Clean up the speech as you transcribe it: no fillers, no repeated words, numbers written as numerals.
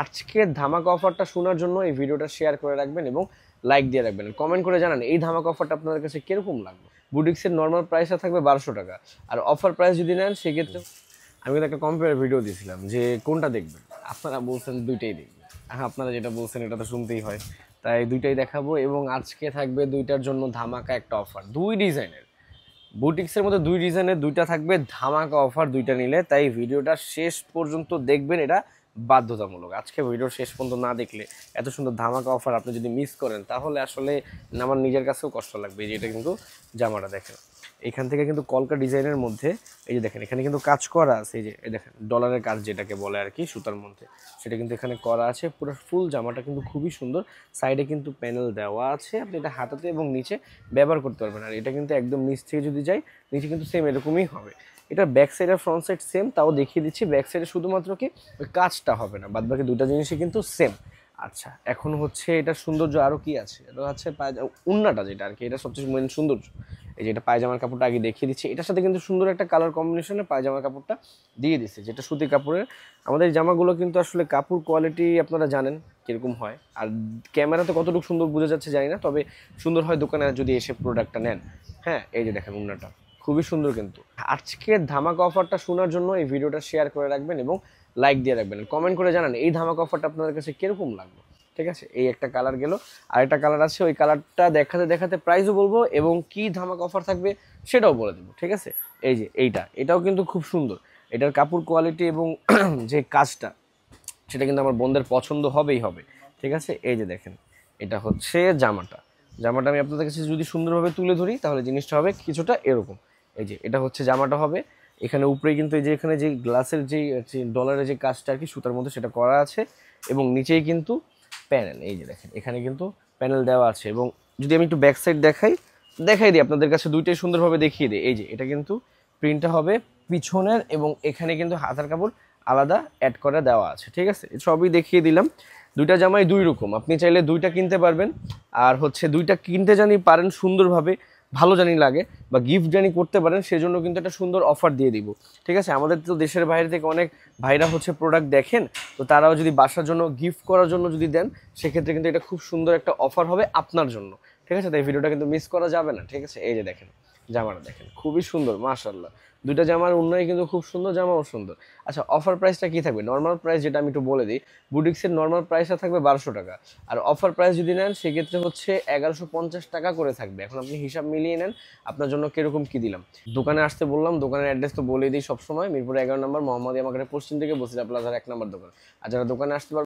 আজকের ধামাকা অফারটা শোনার জন্য এই ভিডিওটা শেয়ার করে রাখবেন এবং লাইক দিয়ে রাখবেন। কমেন্ট করে জানান এই ধামাকা অফারটা আপনাদের কাছে কিরকম লাগবে। বুটিক্সের নর্মাল প্রাইসটা থাকবে 1200 টাকা, আর অফার প্রাইস যদি নেন সেক্ষেত্রে আমি কিন্তু একটা কম্পেয়ার ভিডিও দিয়েছিলাম যে কোনটা দেখবেন, আপনারা বলছেন দুইটাই দেখবেন। হ্যাঁ, আপনারা যেটা বলছেন এটা তো শুনতেই হয়, তাই দুইটাই দেখাবো। এবং আজকে থাকবে দুইটার জন্য ধামাকা একটা অফার, দুই ডিজাইনের বুটিক্সের মধ্যে দুই ডিজাইনের দুইটা থাকবে ধামাকা অফার দুইটা নিলে। তাই ভিডিওটা শেষ পর্যন্ত দেখবেন, এটা বাধ্যতামূলক। আজকে ভিডিও শেষ পর্যন্ত না দেখলে এত সুন্দর ধামাকা অফার আপনি যদি মিস করেন তাহলে আসলে আমার নিজের কাছেও কষ্ট লাগবে। যে এটা কিন্তু জামাটা দেখেন, এখান থেকে কিন্তু কলকা ডিজাইনের মধ্যে এই যে দেখেন এখানে কিন্তু কাজ করা আছে, এই যে দেখেন ডলারের কাজ যেটাকে বলে আর কি সুতার মধ্যে, সেটা কিন্তু এখানে করা আছে। পুরো ফুল জামাটা কিন্তু খুবই সুন্দর। সাইডে কিন্তু প্যানেল দেওয়া আছে, আপনি এটা হাতাতে এবং নিচে ব্যবহার করতে পারবেন। আর এটা কিন্তু একদম নিচ থেকে যদি যাই নিচে কিন্তু সেম এরকমই হবে। এটা ব্যাক সাইড আর ফ্রন্ট সাইড সেম, তাও দেখিয়ে দিচ্ছি। ব্যাক সাইডে শুধুমাত্র কি ওই কাজটা হবে না, বাদ বাকি দুটা জিনিসই কিন্তু সেম। আচ্ছা, এখন হচ্ছে এটা সৌন্দর্য আরও কি আছে, এটা হচ্ছে উন্নাটা যেটা আর কি, এটা সবচেয়ে মেন সৌন্দর্য। এই যে এটা পায়জামার কাপড়টা আগে দেখিয়ে দিচ্ছি, এটার সাথে কিন্তু সুন্দর একটা কালার কম্বিনেশনে পায়জামার কাপড়টা দিয়ে দিচ্ছে, যেটা সুতি কাপড়ের। আমাদের জামাগুলো কিন্তু আসলে কাপড় কোয়ালিটি আপনারা জানেন কীরকম হয়, আর ক্যামেরাতে কতটুকু সুন্দর বোঝা যাচ্ছে জানি না, তবে সুন্দর হয় দোকানে যদি এসে প্রোডাক্টটা নেন। হ্যাঁ, এই যে দেখেন উন্নাটা খুবই সুন্দর। কিন্তু আজকের ধামাকা অফারটা শোনার জন্য এই ভিডিওটা শেয়ার করে রাখবেন এবং লাইক দিয়ে রাখবেন। কমেন্ট করে জানান এই ধামাকা অফারটা আপনাদের কাছে কীরকম লাগবে। ঠিক আছে, এই একটা কালার গেল, আরেকটা কালার আছে, ওই কালারটা দেখাতে দেখাতে প্রাইসও বলবো এবং কি ধামাকা অফার থাকবে সেটাও বলে দেবো। ঠিক আছে, এই যে এটাও কিন্তু খুব সুন্দর। এটার কাপড় কোয়ালিটি এবং যে কাজটা সেটা কিন্তু আমার বোনদের পছন্দ হবেই হবে। ঠিক আছে, এই যে দেখেন এটা হচ্ছে জামাটা আমি আপনাদের কাছে যদি সুন্দরভাবে তুলে ধরি তাহলে জিনিসটা হবে কিছুটা এরকম। এই যে এটা হচ্ছে জামাটা হবে, এখানে উপরে কিন্তু এই যে এখানে যে গ্লাসের যে ডলারের যে কাজটা আর কি সুতার মধ্যে সেটা করা আছে, এবং নিচেই কিন্তু প্যানেল। এই যে দেখেন এখানে কিন্তু প্যানেল দেওয়া আছে। এবং যদি আমি একটু ব্যাক সাইড দেখাই দিই আপনাদের কাছে, দুইটাই সুন্দরভাবে দেখিয়ে দিই। এই যে এটা কিন্তু প্রিন্টটা হবে পিছনের, এবং এখানে কিন্তু হাতার কাপড় আলাদা অ্যাড করে দেওয়া আছে। ঠিক আছে, সবই দেখিয়ে দিলাম। দুইটা জামাই দুই রকম, আপনি চাইলে দুইটা কিনতে পারবেন। আর হচ্ছে দুইটা কিনতে জানি পারেন সুন্দরভাবে, ভালো জানি লাগে, বা গিফট জানি করতে পারেন, সেজন্য কিন্তু একটা সুন্দর অফার দিয়ে দিব। ঠিক আছে, আমাদের তো দেশের বাইরে থেকে অনেক ভাইরা হচ্ছে প্রোডাক্ট দেখেন, তো তারাও যদি বাসার জন্য গিফট করার জন্য যদি দেন সেক্ষেত্রে কিন্তু এটা খুব সুন্দর একটা অফার হবে আপনার জন্য। ঠিক আছে, তাই ভিডিওটা কিন্তু মিস করা যাবে না। ঠিক আছে, এই যে দেখেন জামাটা দেখেন খুবই সুন্দর, মাশাআল্লাহ। দুইটা জামার উন্নয় কিন্তু খুব সুন্দর, জামাও সুন্দর। আচ্ছা, অফার প্রাইসটা কি থাকবে? নর্মাল প্রাইস যেটা আমি একটু বলে দিই, বুটিক্সের নর্মাল প্রাইসটা থাকবে 1200 টাকা, আর অফার প্রাইস যদি নেন সেক্ষেত্রে হচ্ছে 1150 টাকা করে থাকবে। এখন আপনি হিসাব মিলিয়ে নেন আপনার জন্য কিরকম কি দিলাম। দোকানে আসতে বললাম, দোকানের অ্যাড্রেস তো বলে দিই সবসময়, মিরপুর 11 নম্বর মোহাম্মদিয়া মার্কেটের পশ্চিম থেকে বসিলা প্লাজার 1 নম্বর দোকান। আর যারা দোকানে আসতে